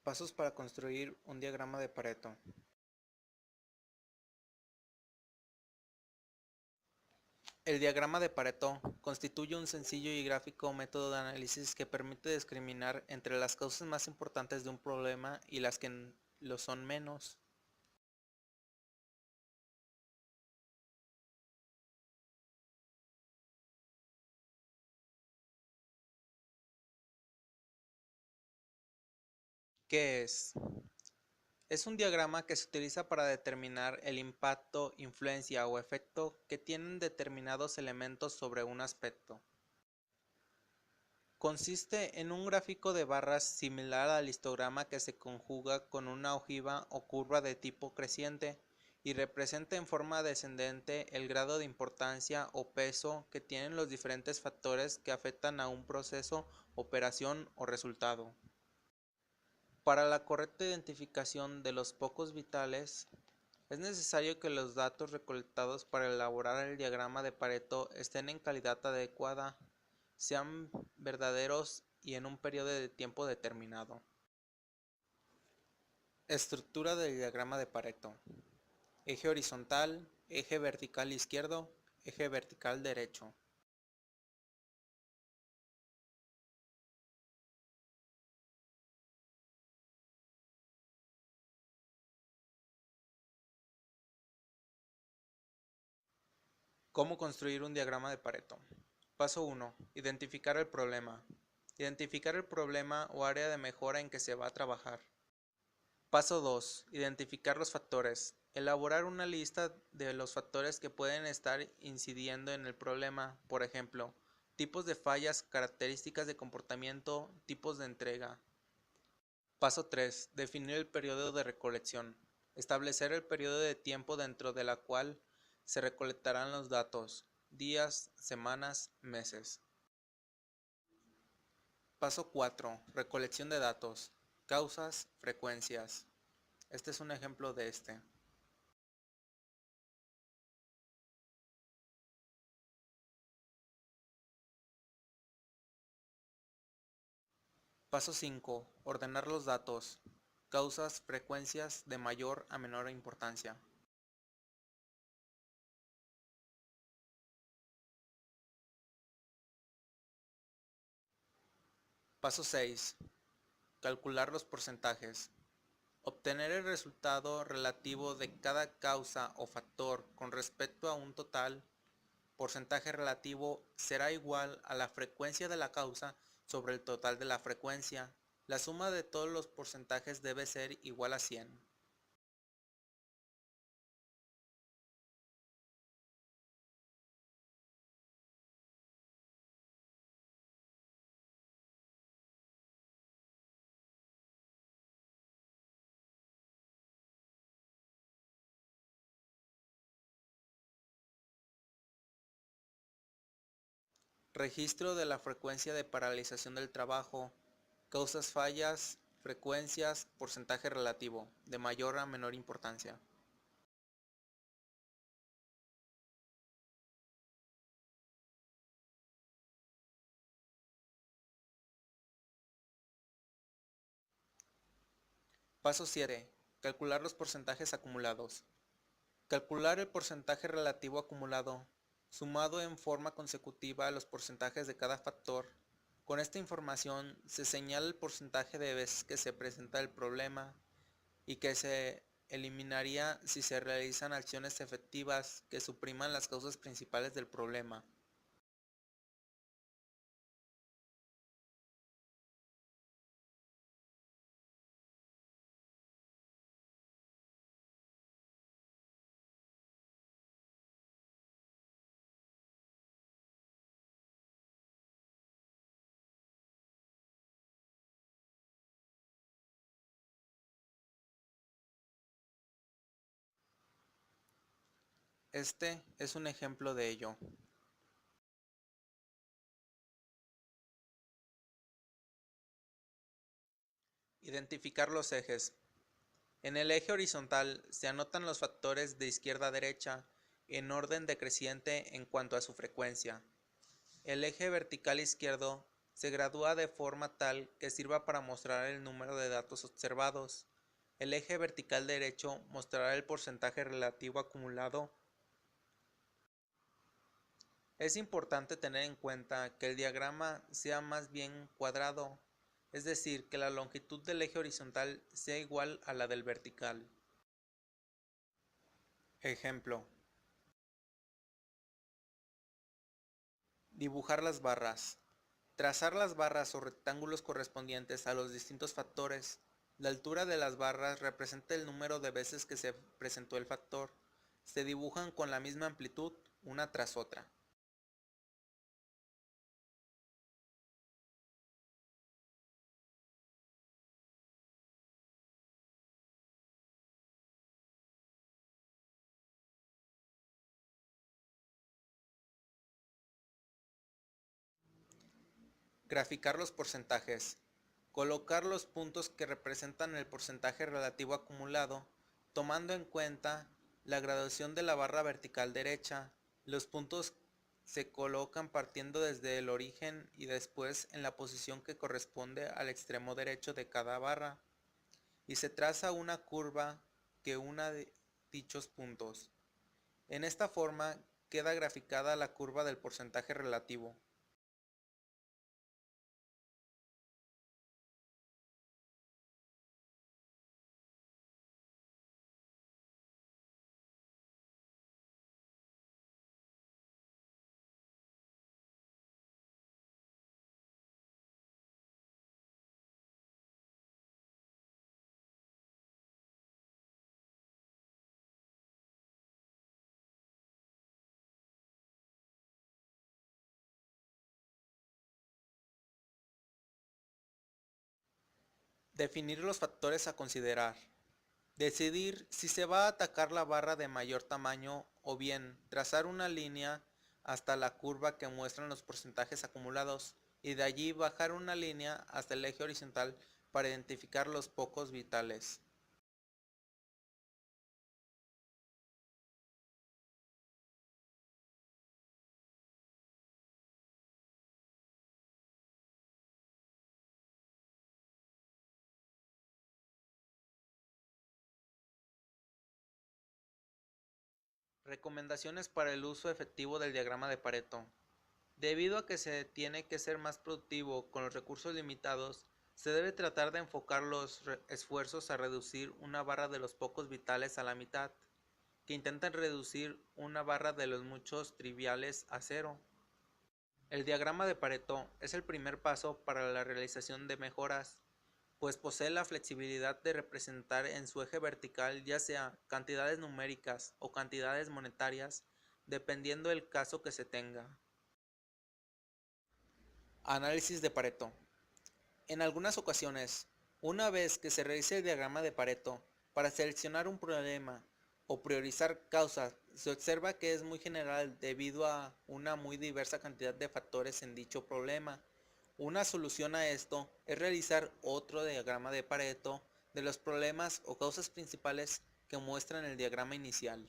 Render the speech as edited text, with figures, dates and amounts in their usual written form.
Pasos para construir un diagrama de Pareto. El diagrama de Pareto constituye un sencillo y gráfico método de análisis que permite discriminar entre las causas más importantes de un problema y las que lo son menos. ¿Qué es? Es un diagrama que se utiliza para determinar el impacto, influencia o efecto que tienen determinados elementos sobre un aspecto. Consiste en un gráfico de barras similar al histograma que se conjuga con una ojiva o curva de tipo creciente y representa en forma descendente el grado de importancia o peso que tienen los diferentes factores que afectan a un proceso, operación o resultado. Para la correcta identificación de los focos vitales, es necesario que los datos recolectados para elaborar el diagrama de Pareto estén en calidad adecuada, sean verdaderos y en un periodo de tiempo determinado. Estructura del diagrama de Pareto. Eje horizontal, eje vertical izquierdo, eje vertical derecho. ¿Cómo construir un diagrama de Pareto? Paso 1. Identificar el problema. Identificar el problema o área de mejora en que se va a trabajar. Paso 2. Identificar los factores. Elaborar una lista de los factores que pueden estar incidiendo en el problema, por ejemplo, tipos de fallas, características de comportamiento, tipos de entrega. Paso 3. Definir el periodo de recolección. Establecer el periodo de tiempo dentro de la cual se recolectarán los datos, días, semanas, meses. Paso 4. Recolección de datos. Causas, frecuencias. Este es un ejemplo de este. Paso 5. Ordenar los datos. Causas, frecuencias de mayor a menor importancia. Paso 6. Calcular los porcentajes. Obtener el resultado relativo de cada causa o factor con respecto a un total porcentaje relativo será igual a la frecuencia de la causa sobre el total de la frecuencia. La suma de todos los porcentajes debe ser igual a 100. Registro de la frecuencia de paralización del trabajo. Causas fallas, frecuencias, porcentaje relativo, de mayor a menor importancia. Paso 7. Calcular los porcentajes acumulados. Calcular el porcentaje relativo acumulado, sumado en forma consecutiva a los porcentajes de cada factor. Con esta información se señala el porcentaje de veces que se presenta el problema y que se eliminaría si se realizan acciones efectivas que supriman las causas principales del problema. Este es un ejemplo de ello. Identificar los ejes. En el eje horizontal se anotan los factores de izquierda a derecha en orden decreciente en cuanto a su frecuencia. El eje vertical izquierdo se gradúa de forma tal que sirva para mostrar el número de datos observados. El eje vertical derecho mostrará el porcentaje relativo acumulado. Es importante tener en cuenta que el diagrama sea más bien cuadrado, es decir, que la longitud del eje horizontal sea igual a la del vertical. Ejemplo. Dibujar las barras. Trazar las barras o rectángulos correspondientes a los distintos factores. La altura de las barras representa el número de veces que se presentó el factor. Se dibujan con la misma amplitud, una tras otra. Graficar los porcentajes. Colocar los puntos que representan el porcentaje relativo acumulado, tomando en cuenta la graduación de la barra vertical derecha. Los puntos se colocan partiendo desde el origen y después en la posición que corresponde al extremo derecho de cada barra, y se traza una curva que una de dichos puntos. En esta forma queda graficada la curva del porcentaje relativo. Definir los factores a considerar. Decidir si se va a atacar la barra de mayor tamaño o bien trazar una línea hasta la curva que muestran los porcentajes acumulados y de allí bajar una línea hasta el eje horizontal para identificar los pocos vitales. Recomendaciones para el uso efectivo del diagrama de Pareto. Debido a que se tiene que ser más productivo con los recursos limitados, se debe tratar de enfocar los esfuerzos a reducir una barra de los pocos vitales a la mitad, que intentan reducir una barra de los muchos triviales a cero. El diagrama de Pareto es el primer paso para la realización de mejoras, pues posee la flexibilidad de representar en su eje vertical ya sea cantidades numéricas o cantidades monetarias, dependiendo del caso que se tenga. Análisis de Pareto. En algunas ocasiones, una vez que se realice el diagrama de Pareto, para seleccionar un problema o priorizar causas, se observa que es muy general debido a una muy diversa cantidad de factores en dicho problema. Una solución a esto es realizar otro diagrama de Pareto de los problemas o causas principales que muestran el diagrama inicial.